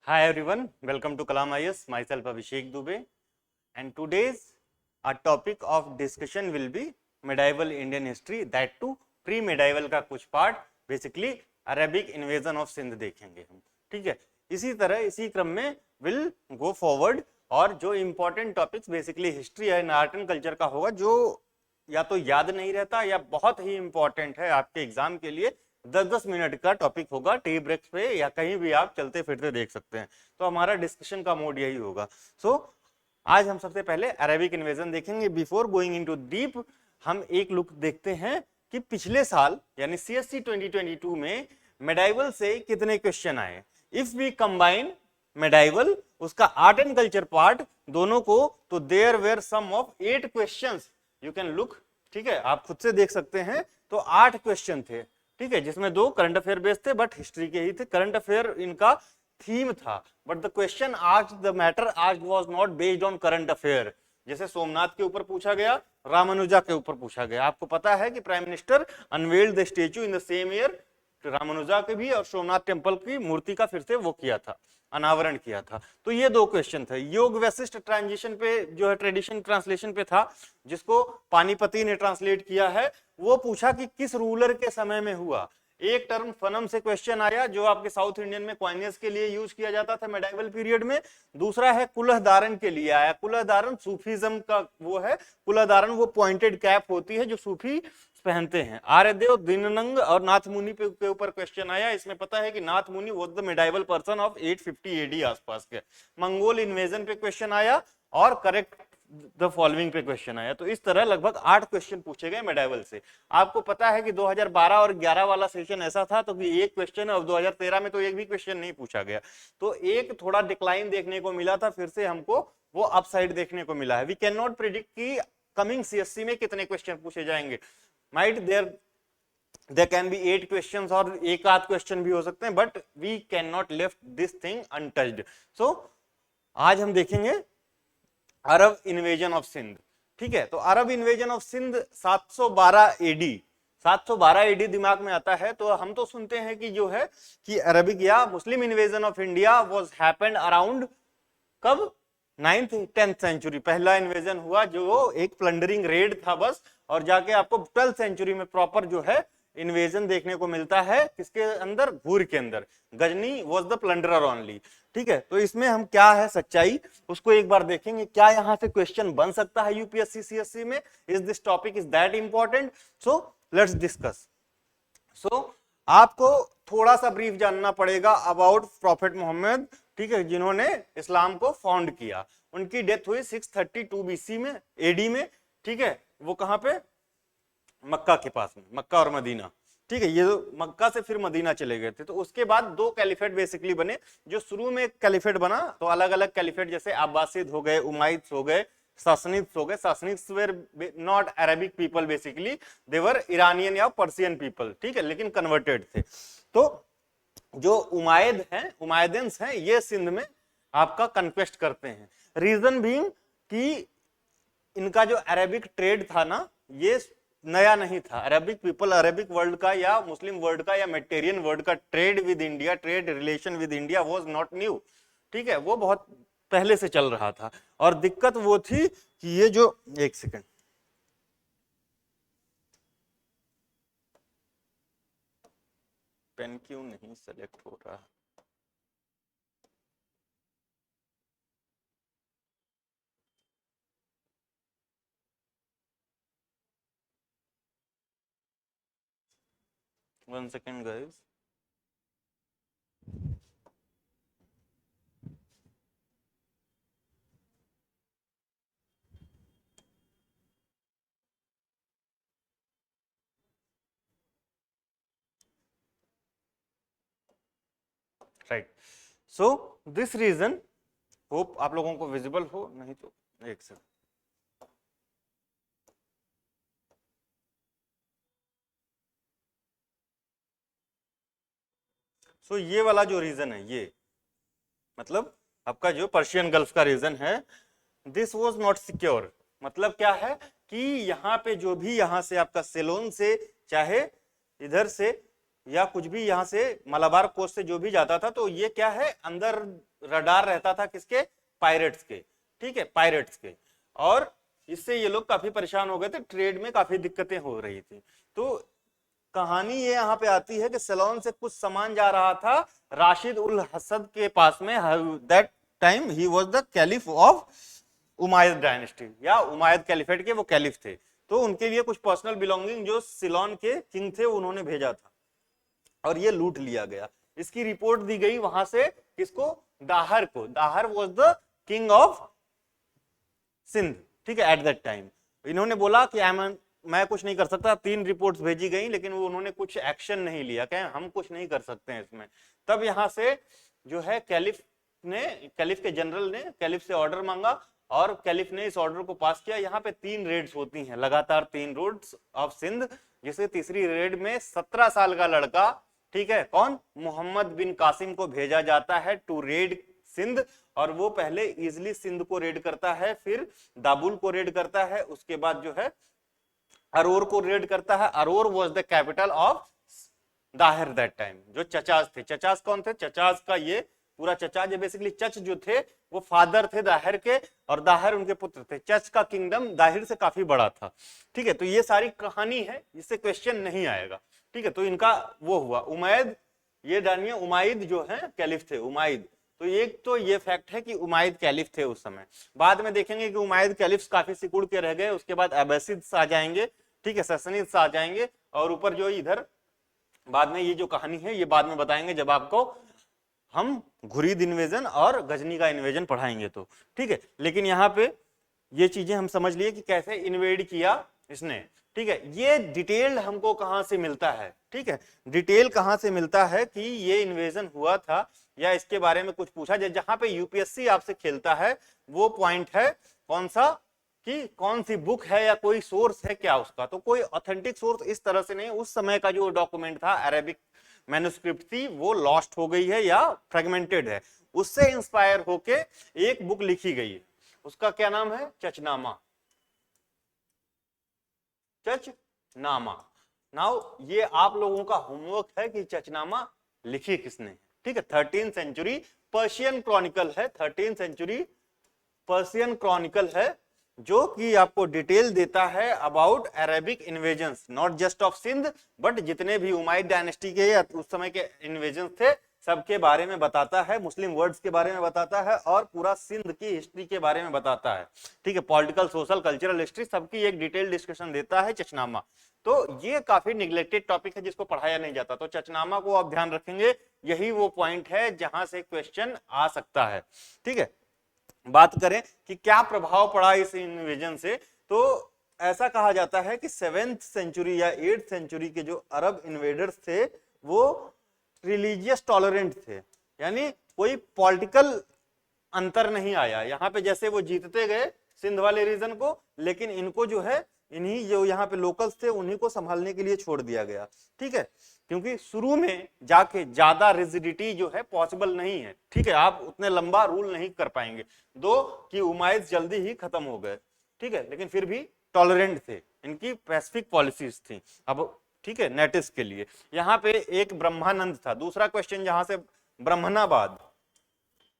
Hi everyone, welcome to Kalam IAS. Myself Abhishek Dubey, and today's our topic of discussion will be medieval Indian history. That too pre-medieval का कुछ part, basically Arabic invasion of Sindh देखेंगे हम. ठीक है, इसी तरह इसी क्रम में विल गो फॉरवर्ड और जो important topics basically history and art and culture का होगा, जो या तो याद नहीं रहता या बहुत ही इंपॉर्टेंट है आपके एग्जाम के लिए, 10-10 मिनट का टॉपिक होगा. टी ब्रेक्स पे या कहीं भी आप चलते फिरते देख सकते हैं. तो हमारा डिस्कशन का मोड यही होगा. आज हम सबसे पहले अरेबिक इन्वेजन देखेंगे. बिफोर गोइंग इनटू डीप, हम एक लुक देखते हैं कि पिछले साल यानी सीएससी 2022 में मेडाइवल से कितने क्वेश्चन आए. इफ वी कंबाइन मेडाइवल उसका आर्ट एंड कल्चर पार्ट दोनों को, तो there were some of 8 questions. You can look. ठीक है, आप खुद से देख सकते हैं. तो 8 क्वेश्चन थे. ठीक है, जिसमें 2 करंट अफेयर बेस्ड थे, बट हिस्ट्री के ही थे. करंट अफेयर इनका थीम था, but the question asked, the matter asked was not based on current affair. जैसे सोमनाथ के ऊपर पूछा गया, रामानुजा के ऊपर पूछा गया. आपको पता है कि prime minister unveiled the statue in the same year. Ramanuja के भी और सोमनाथ टेम्पल की मूर्ति का फिर से वो किया था, अनावरण किया था. तो ये 2 क्वेश्चन थे. योग वशिष्ठ ट्रांजिशन पे जो है ट्रेडिशन ट्रांसलेशन पे था, जिसको पानीपति ने ट्रांसलेट किया है. वो पूछा कि किस रूलर के समय में हुआ. एक टर्म फनम से क्वेश्चन आया, जो आपके साउथ इंडियन में कॉइनेज के लिए यूज किया जाता था मेडाइवल पीरियड में. दूसरा है कुलह धारण के लिए आया. कुलह धारण सूफीज्म का वो है. कुलह धारण वो पॉइंटेड कैप होती है जो सूफी पहनते हैं. आर्यदेव, दिननंग और नाथ मुनि के ऊपर क्वेश्चन आया. इसमें पता है कि Nath Muni was the medieval person of 850 AD आसपास के. मंगोल इन्वेजन पे क्वेश्चन आया और करेक्ट द फॉलोइंग पे क्वेश्चन आया. तो इस तरह लगभग 8 क्वेश्चन पूछे गए मेडाइवल से. आपको पता है कि 2012 और 11 वाला सेशन ऐसा था तो कि एक क्वेश्चन, और 2013 में तो एक भी क्वेश्चन नहीं पूछा गया. तो एक थोड़ा डिक्लाइन देखने को मिला था. फिर से हमको वो अपसाइड देखने को मिला है. वी कैन नॉट प्रिडिक्ट कि कमिंग सीएससी में कितने क्वेश्चन पूछे जाएंगे. Might there can be 8 questions और एक आध क्वेश्चन भी हो सकते हैं, but we can not left this thing untouched. So आज हम देखेंगे अरब इन्वेजन ऑफ सिंध. ठीक है, तो Arab invasion of Sindh 712 AD. 712 AD दिमाग में आता है तो हम तो सुनते हैं कि जो है कि अरबिक या Muslim invasion of India was happened around कब 9th 10th सेंचुरी. पहला इन्वेजन हुआ जो एक प्लंडरिंग रेड था बस, और जाके आपको 12th सेंचुरी में प्रॉपर जो है इन्वेजन देखने को मिलता है. किसके अंदर? घूर के अंदर. Ghazni was the plunderer only. ठीक है, तो इसमें हम क्या है सच्चाई उसको एक बार देखेंगे. क्या यहां से क्वेश्चन बन सकता है यूपीएससी सीएससी में? Is this topic is that important? So let's discuss. आपको थोड़ा सा ब्रीफ जानना पड़ेगा अबाउट प्रॉफेट मोहम्मद. ठीक है, जिन्होंने इस्लाम को फाउंड किया. उनकी डेथ हुई 632 बीसी में, एडी में. ठीक है, वो कहां पे? मक्का के पास में, मक्का और मदीना. ठीक है, ये मक्का से फिर मदीना चले गए थे. तो उसके बाद 2 कैलिफेट बेसिकली बने. जो शुरू में कैलिफेट बना तो अलग अलग कैलिफेट, जैसे अब्बासिद हो गए, उमाइद हो गए, सासनिद्स हो गए. Sassanids were not Arabic people, basically they were Iranian या पर्सियन पीपल. ठीक है, लेकिन कन्वर्टेड थे. तो जो उमायद हैं, उमायदेंस हैं, ये सिंध में आपका कन्क्वेस्ट करते हैं. रीजन बीइंग कि इनका जो अरेबिक ट्रेड था ना, ये नया नहीं था. अरेबिक पीपल, अरेबिक वर्ल्ड का या मुस्लिम वर्ल्ड का या मेडिटेरियन वर्ल्ड का trade with India, trade relation with India was not new. ठीक है, वो बहुत पहले से चल रहा था. और दिक्कत वो थी कि ये जो, एक सेकंड, पेन क्यों नहीं सेलेक्ट हो रहा? One second guys. Right. So this region, hope आप लोगों को विजिबल हो, नहीं तो एक सेकंड. सो ये वाला जो रीजन है, ये मतलब आपका जो पर्शियन गल्फ का रीजन है, दिस वाज नॉट सिक्योर. मतलब क्या है कि यहाँ पे जो भी, यहाँ से आपका सेलोन से चाहे इधर से या कुछ भी यहाँ से मलाबार कोस्ट से जो भी जाता था, तो ये क्या है, अंदर रडार रहता था किसके, पायरेट्स के, ठीक है, पायरेट्स के। और इससे ये लोग काफी परेशान हो गए थे, ट्रेड में काफी दिक्कतें हो रही थी। तो कहानी ये यहाँ पे आती है कि सेलोन से कुछ सामान जा रहा था राशिद उल हसद के पास में। दैट टाइम ही was the caliph of Umayyad dynasty, या उमायद कैलिफेट के वो कैलिफ थे। तो उनके लिए कुछ पर्सनल बिलोंगिंग जो सिलोन के किंग थे उन्होंने भेजा था, और ये लूट लिया गया। इसकी रिपोर्ट दी गई वहां से किसको, दाहर को। Dahar was the king of Sindh, ठीक है, एट दैट टाइम। इन्होंने बोला कि मैं कुछ नहीं कर सकता। 3 रिपोर्ट्स भेजी गई, लेकिन वो उन्होंने कुछ एक्शन नहीं लिया, कहें हम कुछ नहीं कर सकते हैं इसमें। तब यहाँ से जो है कैलिफ के जनरल ने कैलिफ से ऑर्डर मांगा, और कैलिफ ने इस ऑर्डर को पास किया। यहाँ पे 3 रेड्स होती हैं लगातार, 3 रेड्स ऑफ सिंध, जिसे तीसरी रेड में 17 साल का लड़का, ठीक है, कौन, मोहम्मद बिन कासिम को भेजा जाता है टू रेड सिंध। और वो पहले इजिली सिंध को रेड करता है, फिर दाबुल को रेड करता है, उसके बाद जो है अरोर को रेड करता है। Aror was the capital of Dahir that time. जो चचास थे, चचास कौन थे, चचास का ये पूरा चचास, ये बेसिकली चच जो थे वो फादर थे दाहिर के, और दाहिर उनके पुत्र थे। चच का किंगडम दाहिर से काफी बड़ा था, ठीक है। तो ये सारी कहानी है, इससे क्वेश्चन नहीं आएगा, ठीक है। तो इनका वो हुआ उमैद, ये जानिए उमाइद जो है कैलिफ थे, उमाइद। तो एक तो ये फैक्ट है कि उमाइद कैलिफ थे उस समय। बाद में देखेंगे कि उमाइद कैलिफ्स काफी सिकुड़ के रह गए, उसके बाद अब्बासिद्स आ जाएंगे, ठीक है, ससनीद्स आ जाएंगे, और ऊपर जो इधर बाद में ये जो कहानी है ये बाद में बताएंगे जब आपको हम घुरीद इन्वेजन और गजनी का इन्वेजन पढ़ाएंगे तो, ठीक है। लेकिन यहाँ पे ये चीजें हम समझ लिए कि कैसे इन्वेड किया इसने, ठीक है। ये डिटेल हमको कहां से मिलता है, ठीक है, डिटेल कहां से मिलता है कि ये इन्वेजन हुआ था या इसके बारे में कुछ पूछा जाए। जहां पे यूपीएससी आपसे खेलता है वो पॉइंट है कौन सा, कि कौन सी बुक है या कोई सोर्स है क्या उसका। तो कोई ऑथेंटिक सोर्स इस तरह से नहीं, उस समय का जो डॉक्यूमेंट था अरेबिक मैन्युस्क्रिप्ट थी वो लॉस्ट हो गई है या फ्रेगमेंटेड है, उससे इंस्पायर होके एक बुक लिखी गई है, उसका क्या नाम है, चचनामा, चचनामा। नाउ ये आप लोगों का होमवर्क है कि चचनामा लिखी किसने, ठीक है। 13th सेंचुरी पर्शियन क्रॉनिकल है, 13th सेंचुरी पर्शियन क्रॉनिकल है, जो कि आपको डिटेल देता है about Arabic invasions, not just of Sindh but जितने भी उमाइद डायनेस्टी के या उस समय के इन्वेजन्स थे सबके बारे में बताता है, मुस्लिम वर्ड्स के बारे में बताता है, और पूरा सिंध की हिस्ट्री के बारे में बताता है, ठीक है। पॉलिटिकल, सोशल, कल्चरल हिस्ट्री सबकी एक डिटेल डिस्कशन देता है चचनामा। तो ये काफी निग्लेक्टेड टॉपिक है जिसको पढ़ाया नहीं जाता, तो चचनामा को आप ध्यान रखेंगे, यही वो पॉइंट है जहां से क्वेश्चन आ सकता है, ठीक है। बात करें कि क्या प्रभाव पड़ा इस इन्वेजन से, तो ऐसा कहा जाता है कि 7th सेंचुरी या 8th सेंचुरी के जो अरब इन्वेडर्स थे वो रिलीजियस टॉलरेंट थे, यानी कोई पॉलिटिकल अंतर नहीं आया। यहाँ पे जैसे वो जीतते गए सिंध वाले रीजन को, लेकिन इनको जो है इन्हीं जो यहाँ पे लोकल्स थे उन्हीं को संभालने के लिए छोड़ दिया गया, ठीक है। क्योंकि शुरू में जाके ज्यादा रिजिडिटी जो है पॉसिबल नहीं है, ठीक है, आप उतने लंबा रूल नहीं कर पाएंगे। दो कि उमाइद जल्दी ही खत्म हो गए, ठीक है, लेकिन फिर भी टॉलरेंट थे, इनकी पैसिफिक पॉलिसीज थी, अब ठीक है, नेटिव्स के लिए। यहाँ पे एक ब्रह्मानंद था। दूसरा क्वेश्चन जहां से ब्रह्मनाबाद,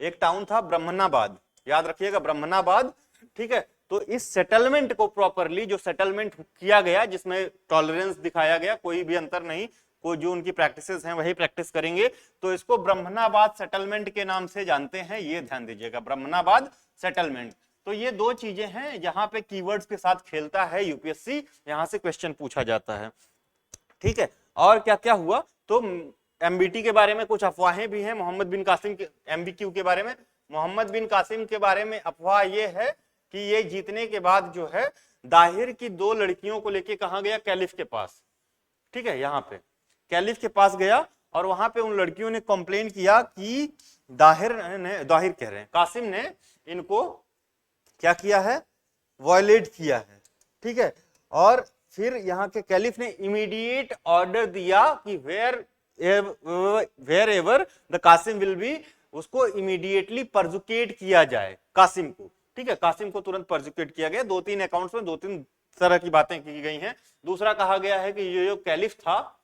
एक टाउन था ब्रह्मनाबाद, याद रखिएगा ब्रह्मनाबाद, ठीक है। तो इस सेटलमेंट को प्रॉपरली जो सेटलमेंट किया गया जिसमें टॉलरेंस दिखाया गया, कोई भी अंतर नहीं, कोई जो उनकी प्रैक्टिसेस हैं वही प्रैक्टिस करेंगे, तो इसको ब्रह्मनाबाद सेटलमेंट के नाम से जानते हैं, ये ध्यान दीजिएगा, ब्रह्मनाबाद सेटलमेंट। तो ये दो चीजें हैं जहां पे कीवर्ड्स के साथ खेलता है यूपीएससी, यहां से क्वेश्चन पूछा जाता है, ठीक है। और क्या क्या हुआ, तो एमबीटी के बारे में कुछ अफवाहें भी हैं, मोहम्मद बिन कासिम के एमबीक्यू के बारे में। मोहम्मद बिन कासिम के बारे में अफवाह ये है कि ये जीतने के बाद जो है दाहिर की 2 लड़कियों को लेके कहां गया, कैलिफ के पास, ठीक है, यहाँ पे कैलिफ के पास गया, और वहां पे उन लड़कियों ने कंप्लेन किया कि दाहिर कह रहे हैं, कासिम ने इनको क्या किया है, वायलेट किया है, ठीक है। और फिर यहाँ के कैलिफ ने इमीडिएट ऑर्डर दिया कि wherever the Qasim will be, उसको इमीडिएटली परजुकेट किया जाए कासिम को, ठीक है, कासिम को तुरंत परजुकेट किया गया। 2-3 अकाउंट्स में 2-3 तरह की बातें की गई हैं। दूसरा कहा गया है कि ये जो कैलिफ था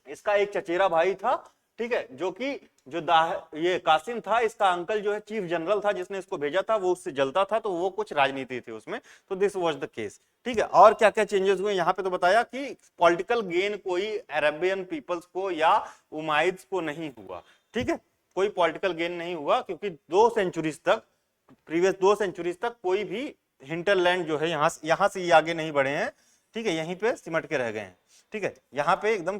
इसका एक चचेरा भाई था, ठीक है, जो कि ये कासिम था, इसका अंकल जो है चीफ जनरल था जिसने इसको भेजा था, वो उससे जलता था, तो वो कुछ राजनीति थी उसमें, तो दिस वाज द केस। ठीक है, और क्या क्या चेंजेस हुए यहाँ पे तो बताया कि पॉलिटिकल गेन कोई अरेबियन पीपल्स को या उमाइद्स को नहीं हुआ। ठीक है, कोई पॉलिटिकल गेन नहीं हुआ, क्योंकि 2 सेंचुरीज तक, प्रीवियस 2 सेंचुरीज तक कोई भी हिंटरलैंड जो है यहाँ से ये आगे नहीं बढ़े हैं। ठीक है, यहीं पे सिमट के रह गए हैं। ठीक है, यहाँ पे एकदम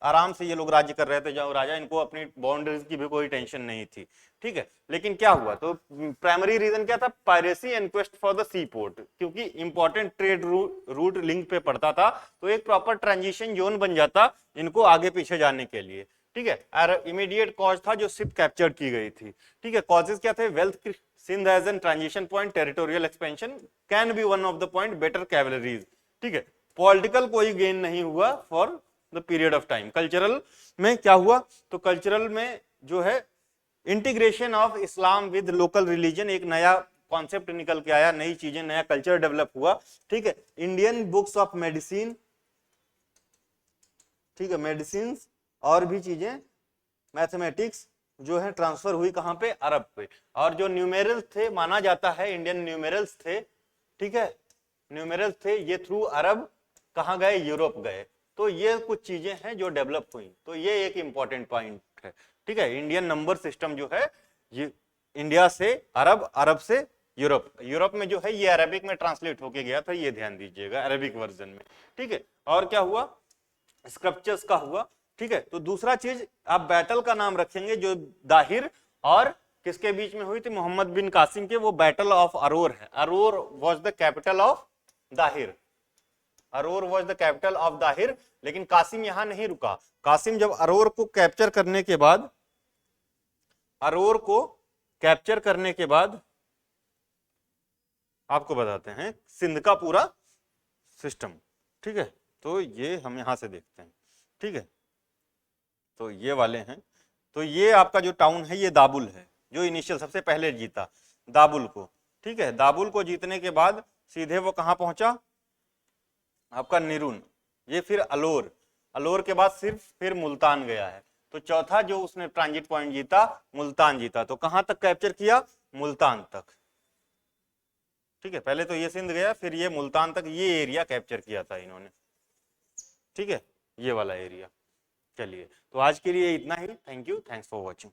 आराम से ये लोग राज्य कर रहे थे, जो राजा, इनको अपनी बाउंड्रीज की भी कोई टेंशन नहीं थी। ठीक है, लेकिन क्या हुआ, तो प्राइमरी रीजन क्या था, piracy and quest for the sea port, क्योंकि इंपॉर्टेंट ट्रेड रूट लिंक पे पड़ता था, तो एक प्रॉपर ट्रांजिशन जोन बन जाता इनको आगे पीछे जाने के लिए। ठीक है, और इमीडिएट कॉज था जो शिप कैप्चर की गई थी। ठीक है, कॉजेज क्या थे, wealth, Sindh as an transition point, territorial expansion can be one of the point, better cavalries. ठीक है, पॉलिटिकल कोई गेन नहीं हुआ for the period of time. Cultural में क्या हुआ, तो कल्चरल में जो है integration of Islam with local religion, एक नया कॉन्सेप्ट निकल के आया, नई चीजें, नया कल्चर डेवलप हुआ। ठीक है, इंडियन बुक्स ऑफ मेडिसिन, ठीक है, मेडिसिन और भी चीजें, मैथमेटिक्स जो है ट्रांसफर हुई कहां पे, अरब पे। और जो न्यूमेरल्स थे, माना जाता है इंडियन न्यूमेरल्स थे, ठीक है, न्यूमेरल्स थे, ये थ्रू अरब कहां गए, यूरोप गए। तो ये कुछ चीजें हैं जो डेवलप हुई, तो ये एक इंपॉर्टेंट पॉइंट है। ठीक है, इंडियन नंबर सिस्टम जो है ये इंडिया से अरब, अरब से यूरोप, यूरोप में जो है ये अरेबिक में ट्रांसलेट होके गया था, ये ध्यान दीजिएगा, अरेबिक वर्जन में। ठीक है, और क्या हुआ, स्क्रप्चर्स का हुआ। ठीक है, तो दूसरा चीज आप बैटल का नाम रखेंगे जो दाहिर और किसके बीच में हुई थी, मोहम्मद बिन कासिम के, वो बैटल ऑफ अरोर है। Aror was the capital of Dahir, Aror was the capital of Dahir. लेकिन कासिम यहां नहीं रुका, कासिम जब अरोर को कैप्चर करने के बाद, अरोर को कैप्चर करने के बाद आपको बताते हैं सिंध का पूरा सिस्टम। ठीक है, तो ये हम यहां से देखते हैं। ठीक है, तो ये वाले हैं, तो ये आपका जो टाउन है ये दाबुल है, जो इनिशियल सबसे पहले जीता दाबुल को। ठीक है, दाबुल को जीतने के बाद सीधे वो कहां पहुंचा, आपका निरुन, ये फिर अलोर, अलोर के बाद सिर्फ फिर मुल्तान गया है। तो चौथा जो उसने ट्रांजिट पॉइंट जीता, मुल्तान जीता। तो कहां तक कैप्चर किया, मुल्तान तक। ठीक है, पहले तो ये सिंध गया, फिर ये मुल्तान तक, ये एरिया कैप्चर किया था इन्होंने। ठीक है, ये वाला एरिया। चलिए, तो आज के लिए इतना ही। Thank you, thanks for watching.